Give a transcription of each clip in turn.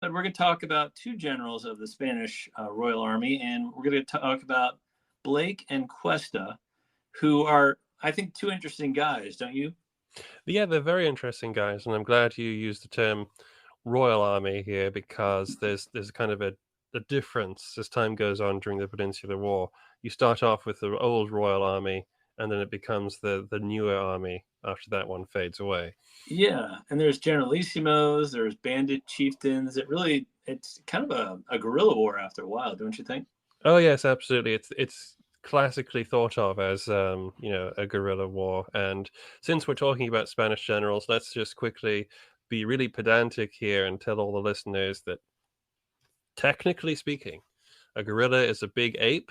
But we're going to talk about two generals of the Spanish Royal Army, and we're going to talk about Blake and Cuesta, who are, I think, two interesting guys, don't you? Yeah, they're very interesting guys, and I'm glad you used the term Royal Army here because there's kind of a difference as time goes on during the Peninsular War. You start off with the old Royal Army, and then it becomes the newer army after that one fades away. Yeah, and there's generalissimos, there's bandit chieftains. It's kind of a guerrilla war after a while, don't you think? Oh yes, absolutely. It's classically thought of as a guerrilla war. And since we're talking about Spanish generals, let's just quickly be really pedantic here and tell all the listeners that technically speaking, a gorilla is a big ape,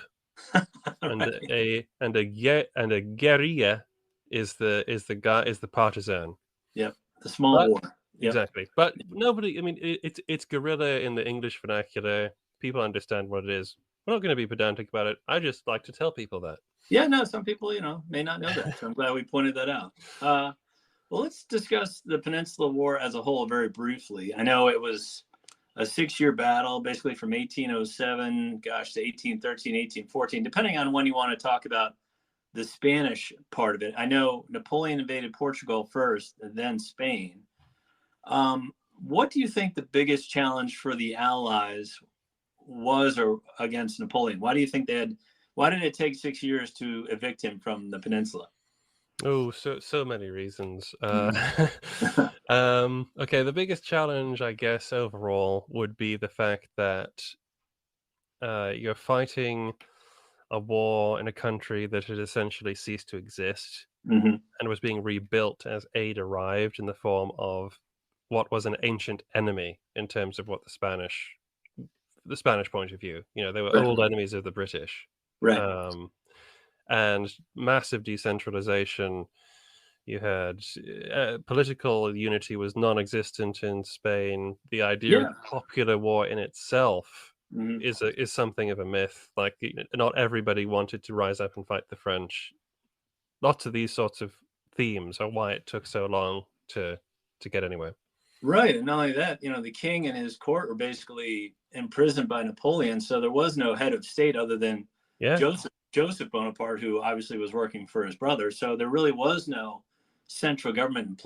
and Right. a guerrilla is the partisan. Yep. The small But war. Yep. exactly, but nobody. I mean, it's guerrilla in the English vernacular. People understand what it is. We're not going to be pedantic about it. I just like to tell people that. Yeah, no, some people, may not know that. So I'm glad we pointed that out. Well, let's discuss the Peninsula War as a whole very briefly. I know it was a 6-year battle, basically from 1807, gosh, to 1813, 1814, depending on when you want to talk about the Spanish part of it. I know Napoleon invaded Portugal first, and then Spain. What do you think the biggest challenge for the Allies was or against Napoleon? Why did it take 6 years to evict him from the peninsula? Oh, so many reasons. Mhm. Okay, the biggest challenge, I guess, overall would be the fact that you're fighting a war in a country that had essentially ceased to exist Mhm. and was being rebuilt as aid arrived in the form of what was an ancient enemy in terms of what the Spanish point of view. They were Right. old enemies of the British. Right. Um, and massive decentralization. You had political unity was non-existent in Spain. The idea of Yeah. the popular war in itself Mhm. is something of a myth. Like not everybody wanted to rise up and fight the French. Lots of these sorts of themes are why it took so long to get anywhere. Right. And not only that, the king and his court were basically imprisoned by Napoleon. So there was no head of state other than Yeah. Joseph Bonaparte, who obviously was working for his brother. So there really was no central government in place.